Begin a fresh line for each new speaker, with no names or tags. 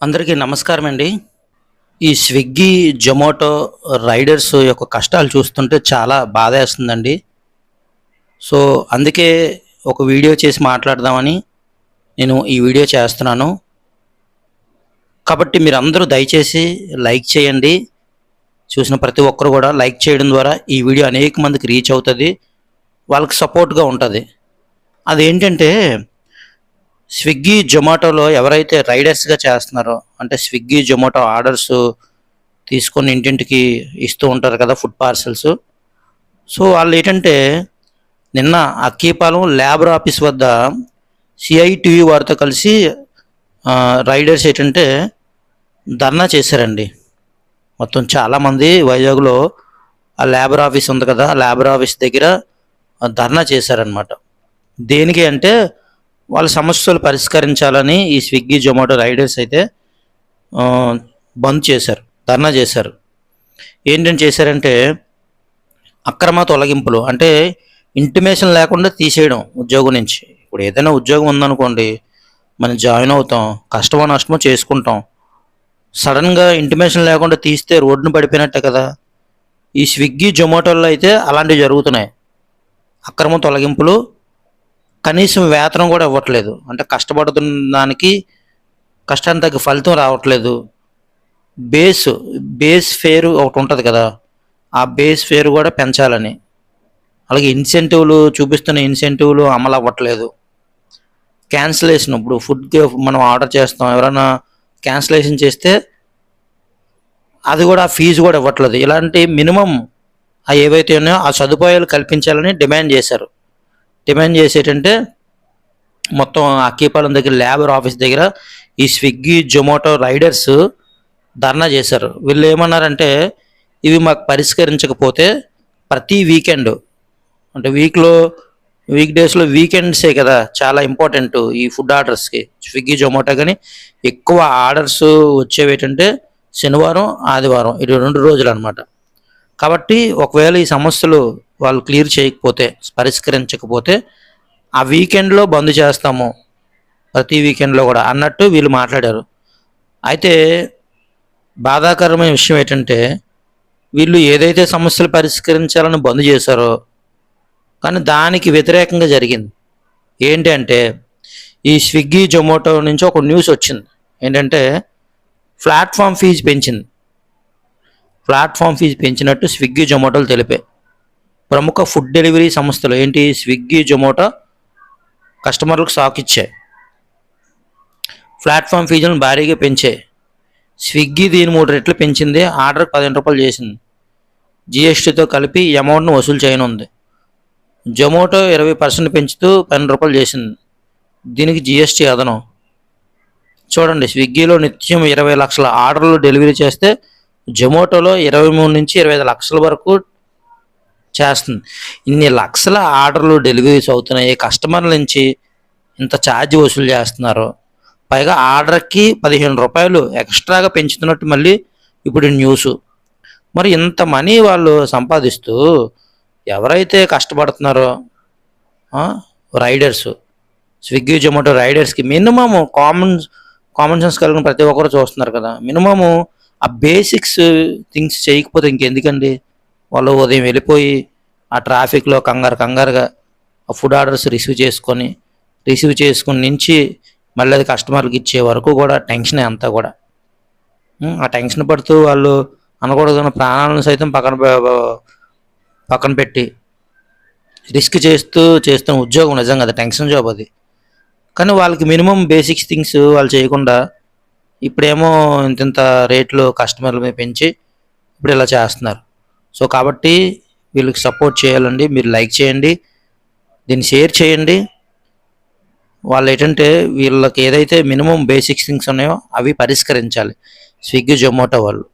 అందరికీ నమస్కారం అండి. ఈ స్విగ్గీ, జొమాటో రైడర్స్ యొక్క కష్టాలు చూస్తుంటే చాలా బాధేస్తుందండి. సో, అందుకే ఒక వీడియో చేసి మాట్లాడదామని నేను ఈ వీడియో చేస్తున్నాను. కాబట్టి మీరందరూ దయచేసి లైక్ చేయండి. చూసిన ప్రతి ఒక్కరు కూడా లైక్ చేయడం ద్వారా ఈ వీడియో అనేక మందికి రీచ్ అవుతుంది. వాళ్ళకి సపోర్ట్‌గా ఉంటది. అదేంటంటే స్విగ్గీ, జొమాటోలో ఎవరైతే రైడర్స్‌గా చేస్తున్నారో అంటే స్విగ్గీ, జొమాటో ఆర్డర్స్ తీసుకొని ఇంటింటికి ఇస్తూ ఉంటారు కదా ఫుడ్ పార్సెల్స్. సో, వాళ్ళేంటంటే నిన్న అక్కీపాలెం లేబర్ ఆఫీస్ వద్ద సిఐటియు వారితో కలిసి రైడర్స్ ఏంటంటే ధర్నా చేశారండి. మొత్తం చాలామంది వైజాగ్‌లో ఆ లేబర్ ఆఫీస్ ఉంది కదా! ఆ లేబర్ ఆఫీస్ దగ్గర ధర్నా చేశారనమాట. దేనికి అంటే వాళ్ళ సమస్యలు పరిష్కరించాలని ఈ స్విగ్గీ, జొమాటో రైడర్స్ అయితే బంద్ చేశారు, ధర్నా చేశారు. ఏంటని చేశారంటే అక్రమ తొలగింపులు అంటే ఇంటిమేషన్ లేకుండా తీసేయడం ఉద్యోగం నుంచి. ఇప్పుడు ఏదైనా ఉద్యోగం ఉందనుకోండి, మనం జాయిన్ అవుతాం, కష్టమో నష్టమో చేసుకుంటాం. సడన్గా ఇంటిమేషన్ లేకుండా తీస్తే రోడ్డున పడిపోయినట్టే కదా. ఈ స్విగ్గీ, జొమాటోల్లో అయితే అలాంటివి జరుగుతున్నాయి. అక్రమ తొలగింపులు, కనీసం వేతనం కూడా ఇవ్వట్లేదు. అంటే కష్టపడుతున్న దానికి కష్టానికి తగ్గ ఫలితం రావట్లేదు. బేస్ ఫేర్ ఒకటి ఉంటుంది కదా, ఆ బేస్ ఫేర్ కూడా పెంచాలని. అలాగే ఇన్సెంటివ్లు చూపిస్తున్న ఇన్సెంటివ్లు అమలు అవ్వట్లేదు. క్యాన్సిలేషన్, ఇప్పుడు ఫుడ్కి మనం ఆర్డర్ చేస్తాం, ఎవరైనా క్యాన్సిలేషన్ చేస్తే అది కూడా ఫీజు కూడా ఇవ్వట్లేదు. ఇలాంటి మినిమం ఏవైతే ఉన్నాయో ఆ సదుపాయాలు కల్పించాలని డిమాండ్ చేశారు. డిమాండ్ చేసేటంటే మొత్తం అక్కీపాలెం దగ్గర లేబర్ ఆఫీస్ దగ్గర ఈ స్విగ్గీ, జొమాటో రైడర్స్ ధర్నా చేశారు. వీళ్ళు ఏమన్నారంటే ఇవి మాకు పరిష్కరించకపోతే ప్రతి వీకెండ్ అంటే వీక్ డేస్లో వీకెండ్సే కదా చాలా ఇంపార్టెంట్ ఈ ఫుడ్ ఆర్డర్స్కి. స్విగ్గీ, జొమాటో కానీ ఎక్కువ ఆర్డర్స్ వచ్చేవి ఏంటంటే శనివారం, ఆదివారం, ఇది 2 రోజులు అనమాట. కాబట్టి ఒకవేళ ఈ సమస్యలు వాళ్ళు క్లియర్ చేయకపోతే, పరిష్కరించకపోతే ఆ వీకెండ్లో బంద్ చేస్తాము, ప్రతి వీకెండ్లో కూడా అన్నట్టు వీళ్ళు మాట్లాడారు. అయితే బాధాకరమైన విషయం ఏంటంటే వీళ్ళు ఏదైతే సమస్యలు పరిష్కరించాలని బంద్ చేశారో కానీ దానికి వ్యతిరేకంగా జరిగింది. ఏంటి అంటే ఈ స్విగ్గీ, జొమాటో నుంచి ఒక న్యూస్ వచ్చింది. ఏంటంటే ప్లాట్ఫామ్ ఫీజు పెంచింది. ప్లాట్ఫామ్ ఫీజు పెంచినట్టు స్విగ్గీ, జొమాటోలు తెలిపాయి. ప్రముఖ ఫుడ్ డెలివరీ సంస్థలు ఏంటి స్విగ్గీ, జొమాటో కస్టమర్లకు షాక్ ఇచ్చాయి. ప్లాట్ఫామ్ ఫీజులను భారీగా పెంచాయి. స్విగ్గీ దీని 3 రెట్లు పెంచింది. ఆర్డర్కి 15 రూపాయలు చేసింది. జిఎస్టీతో కలిపి ఈ అమౌంట్ను వసూలు చేయనుంది. జొమాటో 20% పెంచుతూ 12 రూపాయలు చేసింది. దీనికి జిఎస్టీ అదనం. చూడండి, స్విగ్గీలో నిత్యం 20 లక్షల ఆర్డర్లు డెలివరీ చేస్తే జొమాటోలో 23 నుంచి 25 లక్షల వరకు చేస్తుంది. ఇన్ని లక్షల ఆర్డర్లు డెలివరీస్ అవుతున్నాయి, కస్టమర్ల నుంచి ఇంత ఛార్జ్ వసూలు చేస్తున్నారు. పైగా ఆర్డర్కి 15 రూపాయలు ఎక్స్ట్రాగా పెంచుతున్నట్టు మళ్ళీ ఇప్పుడు న్యూస్. మరి ఇంత మనీ వాళ్ళు సంపాదిస్తూ ఎవరైతే కష్టపడుతున్నారో రైడర్స్, స్విగ్గీ, జొమాటో రైడర్స్కి మినిమమ్ కామన్ సెన్స్ కలిగిన ప్రతి ఒక్కరు చూస్తున్నారు కదా, మినిమము ఆ బేసిక్స్ థింగ్స్ చేయకపోతే ఇంకెందుకండి. వాళ్ళు ఉదయం వెళ్ళిపోయి ఆ ట్రాఫిక్లో కంగారుగా ఆ ఫుడ్ ఆర్డర్స్ రిసీవ్ చేసుకొని నుంచి మళ్ళీ అది కస్టమర్కి ఇచ్చే వరకు కూడా టెన్షన్ అంతా కూడా. ఆ టెన్షన్ పడుతూ వాళ్ళు అనకూడదున్న ప్రాణాలను సైతం పక్కన పెట్టి రిస్క్ చేస్తున్న ఉద్యోగం నిజంగా అది టెన్షన్ జాబ్ అది. కానీ వాళ్ళకి మినిమం బేసిక్స్ థింగ్స్ వాళ్ళు చేయకుండా ఇప్పుడేమో ఇంత రేట్లు కస్టమర్ల మీద పెంచి ఇప్పుడు ఇలా చేస్తున్నారు. సో కాబట్టి వీళ్ళకి సపోర్ట్ చేయాలండి. మీరు లైక్ చేయండి, దీన్ని షేర్ చేయండి. వాళ్ళు ఏంటంటే వీళ్ళకి ఏదైతే మినిమం బేసిక్స్ థింగ్స్ ఉన్నాయో అవి పరిష్కరించాలి స్విగ్గీ, జొమాటో వాళ్ళు.